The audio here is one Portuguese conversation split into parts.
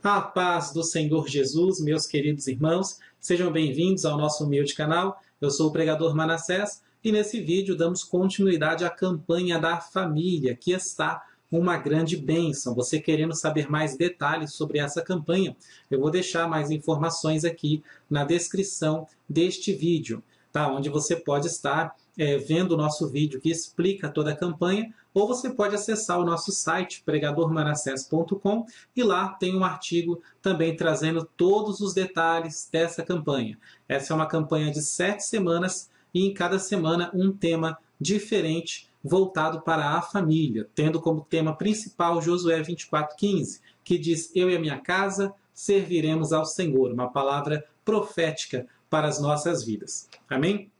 A paz do Senhor Jesus, meus queridos irmãos, sejam bem-vindos ao nosso humilde canal. Eu sou o pregador Manassés e nesse vídeo damos continuidade à campanha da família, que está uma grande bênção. Você querendo saber mais detalhes sobre essa campanha, eu vou deixar mais informações aqui na descrição deste vídeo, tá? Onde você pode estar vendo o nosso vídeo que explica toda a campanha, ou você pode acessar o nosso site, pregadormanassés.com, e lá tem um artigo também trazendo todos os detalhes dessa campanha. Essa é uma campanha de 7 semanas, e em cada semana um tema diferente voltado para a família, tendo como tema principal Josué 24:15, que diz: "Eu e a minha casa serviremos ao Senhor", uma palavra profética para as nossas vidas. Amém?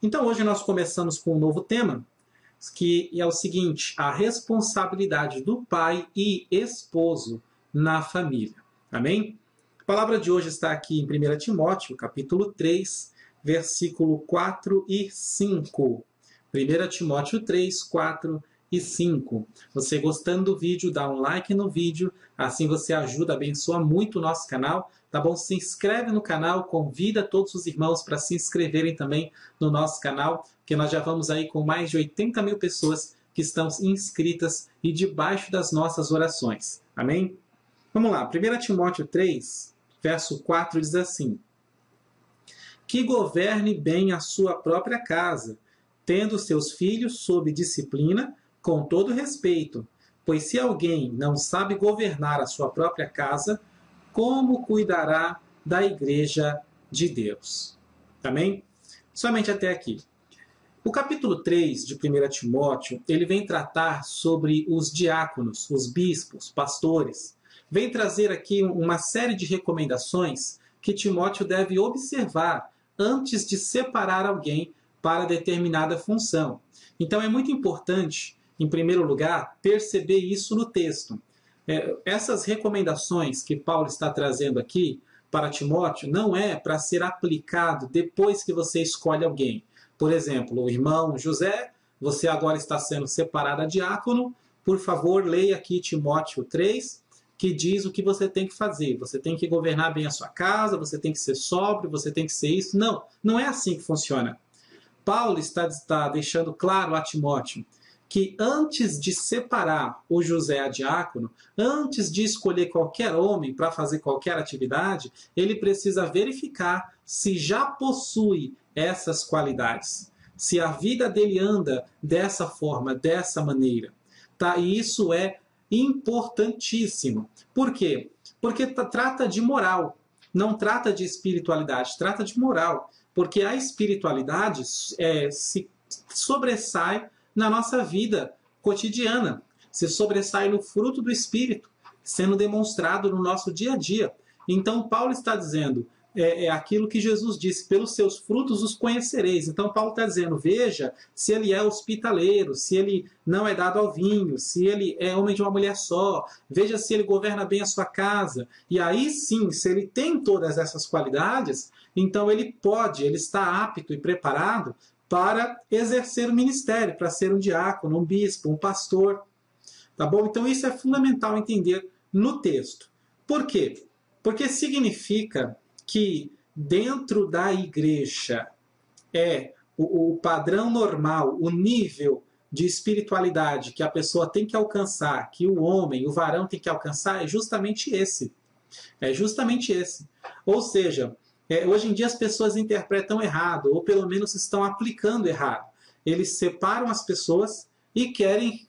Então hoje nós começamos com um novo tema, que é o seguinte: a responsabilidade do pai e esposo na família. Amém? A palavra de hoje está aqui em 1 Timóteo, capítulo 3, versículo 4 e 5. 1 Timóteo 3, 4 e 5. Você gostando do vídeo, dá um like no vídeo, assim você ajuda, abençoa muito o nosso canal, tá bom? Se inscreve no canal, convida todos os irmãos para se inscreverem também no nosso canal, que nós já vamos aí com mais de 80 mil pessoas que estão inscritas e debaixo das nossas orações. Amém? Vamos lá, 1 Timóteo 3, verso 4 diz assim: "Que governe bem a sua própria casa, tendo seus filhos sob disciplina, com todo respeito, pois se alguém não sabe governar a sua própria casa, como cuidará da igreja de Deus?" Amém? Somente até aqui. O capítulo 3 de 1 Timóteo, ele vem tratar sobre os diáconos, os bispos, pastores. Vem trazer aqui uma série de recomendações que Timóteo deve observar antes de separar alguém para determinada função. Então é muito importante, em primeiro lugar, perceber isso no texto. Essas recomendações que Paulo está trazendo aqui para Timóteo não é para ser aplicado depois que você escolhe alguém. Por exemplo, o irmão José, você agora está sendo separado a diácono, por favor, leia aqui Timóteo 3, que diz o que você tem que fazer. Você tem que governar bem a sua casa, você tem que ser sóbrio, você tem que ser isso. Não, não é assim que funciona. Paulo está deixando claro a Timóteo que antes de separar o José a diácono, antes de escolher qualquer homem para fazer qualquer atividade, ele precisa verificar se já possui essas qualidades, se a vida dele anda dessa forma, dessa maneira. Tá? E isso é importantíssimo. Por quê? Porque trata de moral, não trata de espiritualidade, trata de moral. Porque a espiritualidade se sobressai na nossa vida cotidiana, se sobressai no fruto do Espírito, sendo demonstrado no nosso dia a dia. Então, Paulo está dizendo, aquilo que Jesus disse: pelos seus frutos os conhecereis. Então, Paulo está dizendo, veja se ele é hospitaleiro, se ele não é dado ao vinho, se ele é homem de uma mulher só, veja se ele governa bem a sua casa. E aí sim, se ele tem todas essas qualidades, então ele está apto e preparado para exercer o ministério, para ser um diácono, um bispo, um pastor. Tá bom? Então isso é fundamental entender no texto. Por quê? Porque significa que dentro da igreja o padrão normal, o nível de espiritualidade que a pessoa tem que alcançar, que o homem, o varão tem que alcançar, é justamente esse. É justamente esse. Ou seja, hoje em dia as pessoas interpretam errado, ou pelo menos estão aplicando errado. Eles separam as pessoas e querem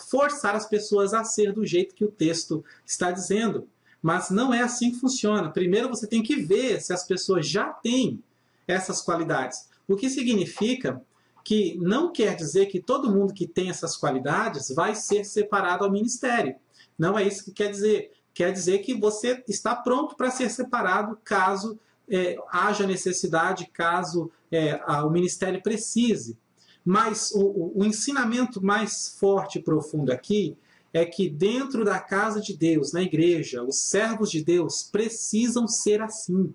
forçar as pessoas a ser do jeito que o texto está dizendo. Mas não é assim que funciona. Primeiro você tem que ver se as pessoas já têm essas qualidades. O que significa que não quer dizer que todo mundo que tem essas qualidades vai ser separado ao ministério. Não é isso que quer dizer. Quer dizer que você está pronto para ser separado caso haja necessidade, caso o ministério precise. Mas o ensinamento mais forte e profundo aqui é que dentro da casa de Deus, na igreja, os servos de Deus precisam ser assim.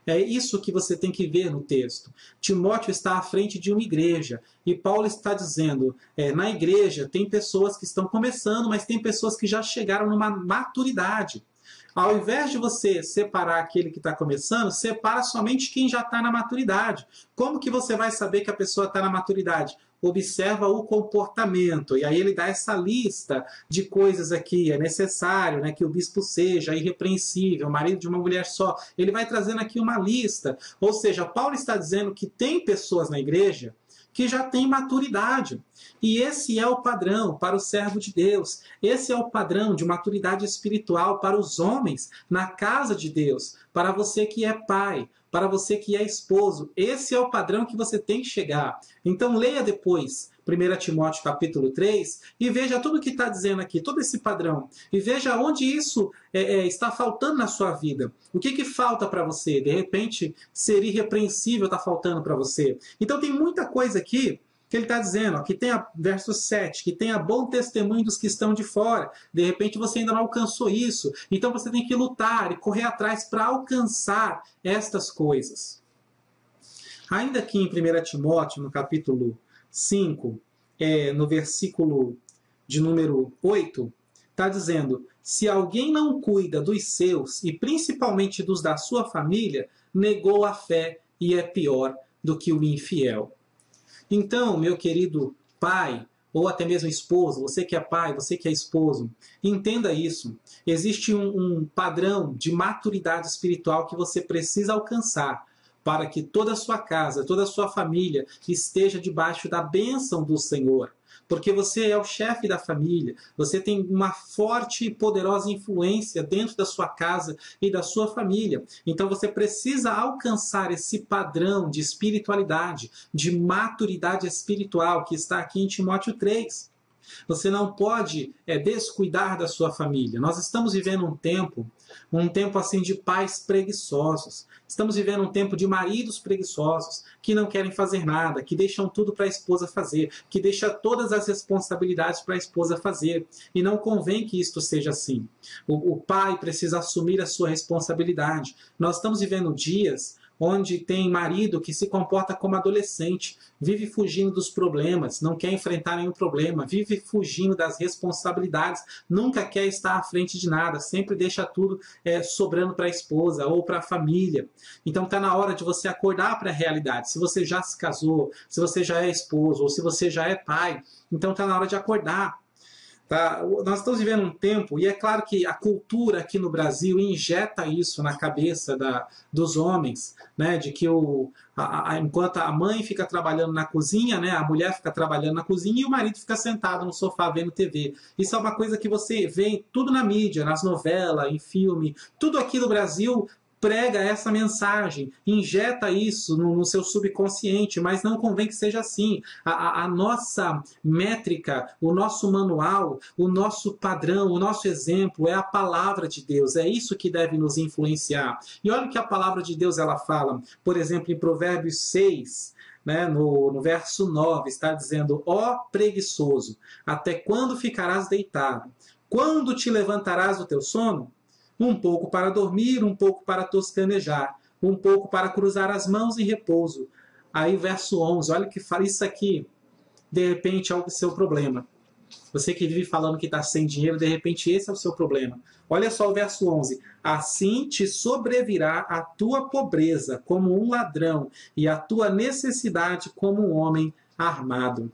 É isso que você tem que ver no texto. Timóteo está à frente de uma igreja e Paulo está dizendo, na igreja tem pessoas que estão começando, mas tem pessoas que já chegaram numa maturidade. Ao invés de você separar aquele que está começando, separa somente quem já está na maturidade. Como que você vai saber que a pessoa está na maturidade? Observa o comportamento. E aí ele dá essa lista de coisas aqui. É necessário, né, que o bispo seja irrepreensível, marido de uma mulher só. Ele vai trazendo aqui uma lista. Ou seja, Paulo está dizendo que tem pessoas na igreja que já têm maturidade. E esse é o padrão para o servo de Deus. Esse é o padrão de maturidade espiritual para os homens na casa de Deus. Para você que é pai, para você que é esposo. Esse é o padrão que você tem que chegar. Então leia depois 1 Timóteo capítulo 3 e veja tudo o que está dizendo aqui, todo esse padrão. E veja onde isso está faltando na sua vida. O que falta para você? De repente, ser irrepreensível está faltando para você. Então tem muita coisa aqui que ele está dizendo, ó, que tenha, verso 7, que tenha bom testemunho dos que estão de fora. De repente você ainda não alcançou isso. Então você tem que lutar e correr atrás para alcançar estas coisas. Ainda aqui em 1 Timóteo, no capítulo 5, no versículo de número 8, está dizendo: se alguém não cuida dos seus, e principalmente dos da sua família, negou a fé e é pior do que o infiel. Então, meu querido pai, ou até mesmo esposo, você que é pai, você que é esposo, entenda isso. Existe um padrão de maturidade espiritual que você precisa alcançar para que toda a sua casa, toda a sua família esteja debaixo da bênção do Senhor. Porque você é o chefe da família, você tem uma forte e poderosa influência dentro da sua casa e da sua família. Então você precisa alcançar esse padrão de espiritualidade, de maturidade espiritual que está aqui em Timóteo 3. Você não pode descuidar da sua família. Nós estamos vivendo um tempo assim de pais preguiçosos. Estamos vivendo um tempo de maridos preguiçosos, que não querem fazer nada, que deixam tudo para a esposa fazer, que deixam todas as responsabilidades para a esposa fazer. E não convém que isto seja assim. O pai precisa assumir a sua responsabilidade. Nós estamos vivendo dias onde tem marido que se comporta como adolescente, vive fugindo dos problemas, não quer enfrentar nenhum problema, vive fugindo das responsabilidades, nunca quer estar à frente de nada, sempre deixa tudo sobrando para a esposa ou para a família. Então está na hora de você acordar para a realidade. Se você já se casou, se você já é esposo ou se você já é pai, então está na hora de acordar. Tá? Nós estamos vivendo um tempo, e é claro que a cultura aqui no Brasil injeta isso na cabeça dos homens, né? De que enquanto a mãe fica trabalhando na cozinha, né? A mulher fica trabalhando na cozinha e o marido fica sentado no sofá vendo TV. Isso é uma coisa que você vê tudo na mídia, nas novelas, em filme, tudo aqui no Brasil prega essa mensagem, injeta isso no seu subconsciente, mas não convém que seja assim. A nossa métrica, o nosso manual, o nosso padrão, o nosso exemplo é a palavra de Deus. É isso que deve nos influenciar. E olha o que a palavra de Deus ela fala, por exemplo, em Provérbios 6, né, no verso 9, está dizendo: ó preguiçoso, até quando ficarás deitado? Quando te levantarás do teu sono? Um pouco para dormir, um pouco para toscanejar, um pouco para cruzar as mãos em repouso. Aí verso 11, olha que fala isso aqui. De repente é o seu problema. Você que vive falando que está sem dinheiro, de repente esse é o seu problema. Olha só o verso 11. Assim te sobrevirá a tua pobreza como um ladrão e a tua necessidade como um homem armado.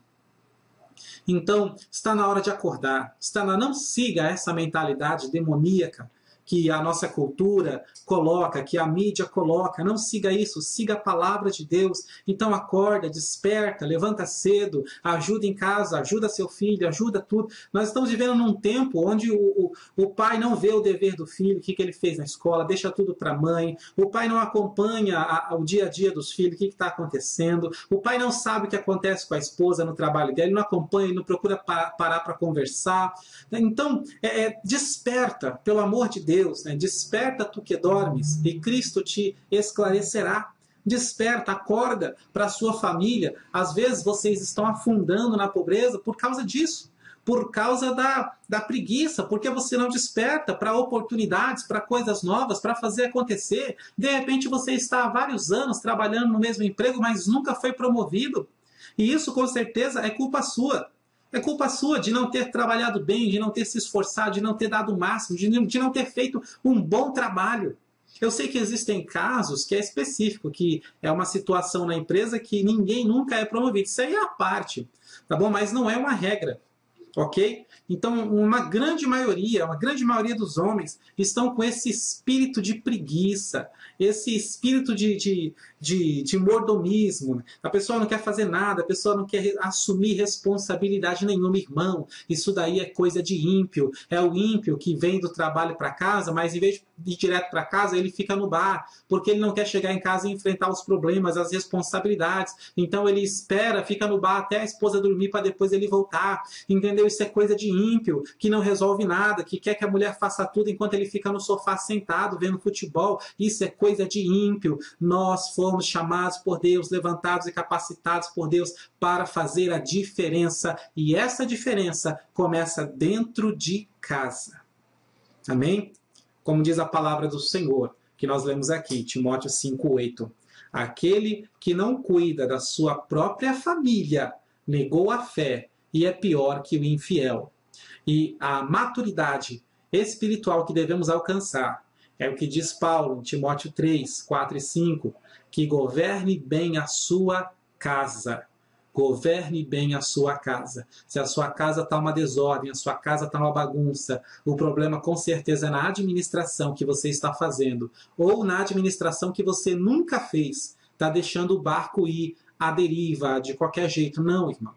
Então, está na hora de acordar. Não siga essa mentalidade demoníaca que a nossa cultura coloca, que a mídia coloca. Não siga isso, siga a palavra de Deus. Então acorda, desperta, levanta cedo, ajuda em casa, ajuda seu filho, ajuda tudo. Nós estamos vivendo num tempo onde o pai não vê o dever do filho, o que ele fez na escola, deixa tudo para a mãe. O pai não acompanha o dia a dia dos filhos, o que está acontecendo. O pai não sabe o que acontece com a esposa no trabalho dele, ele não acompanha, ele não procura parar para conversar. Então, desperta, pelo amor de Deus. Desperta tu que dormes e Cristo te esclarecerá. Desperta, acorda para a sua família. Às vezes vocês estão afundando na pobreza por causa disso, por causa da preguiça, porque você não desperta para oportunidades, para coisas novas, para fazer acontecer. De repente você está há vários anos trabalhando no mesmo emprego, mas nunca foi promovido. E isso com certeza é culpa sua. É culpa sua de não ter trabalhado bem, de não ter se esforçado, de não ter dado o máximo, de não ter feito um bom trabalho. Eu sei que existem casos que é específico, que é uma situação na empresa que ninguém nunca é promovido. Isso aí é a parte, tá bom? Mas não é uma regra. Ok? Então, uma grande maioria dos homens estão com esse espírito de preguiça, esse espírito de mordomismo. A pessoa não quer fazer nada, a pessoa não quer assumir responsabilidade nenhuma. Irmão, isso daí é coisa de ímpio. É o ímpio que vem do trabalho para casa, mas em vez de ir direto para casa, ele fica no bar, porque ele não quer chegar em casa e enfrentar os problemas, as responsabilidades. Então, ele espera, fica no bar até a esposa dormir para depois ele voltar. Entendeu? Isso é coisa de ímpio, que não resolve nada, que quer que a mulher faça tudo enquanto ele fica no sofá sentado vendo futebol. Isso é coisa de ímpio. Nós fomos chamados por Deus, levantados e capacitados por Deus para fazer a diferença. E essa diferença começa dentro de casa. Amém? Como diz a palavra do Senhor, que nós lemos aqui, Timóteo 5:8. Aquele que não cuida da sua própria família negou a fé e é pior que o infiel. E a maturidade espiritual que devemos alcançar é o que diz Paulo em Timóteo 3, 4 e 5, que governe bem a sua casa. Governe bem a sua casa. Se a sua casa está uma desordem, a sua casa está uma bagunça, o problema com certeza é na administração que você está fazendo, ou na administração que você nunca fez. Está deixando o barco ir à deriva, de qualquer jeito. Não, irmão.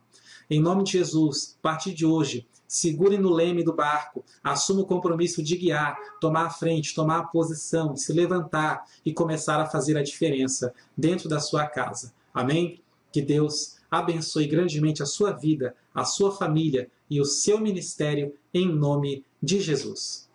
Em nome de Jesus, a partir de hoje, segure no leme do barco, assuma o compromisso de guiar, tomar a frente, tomar a posição, se levantar e começar a fazer a diferença dentro da sua casa. Amém? Que Deus abençoe grandemente a sua vida, a sua família e o seu ministério em nome de Jesus.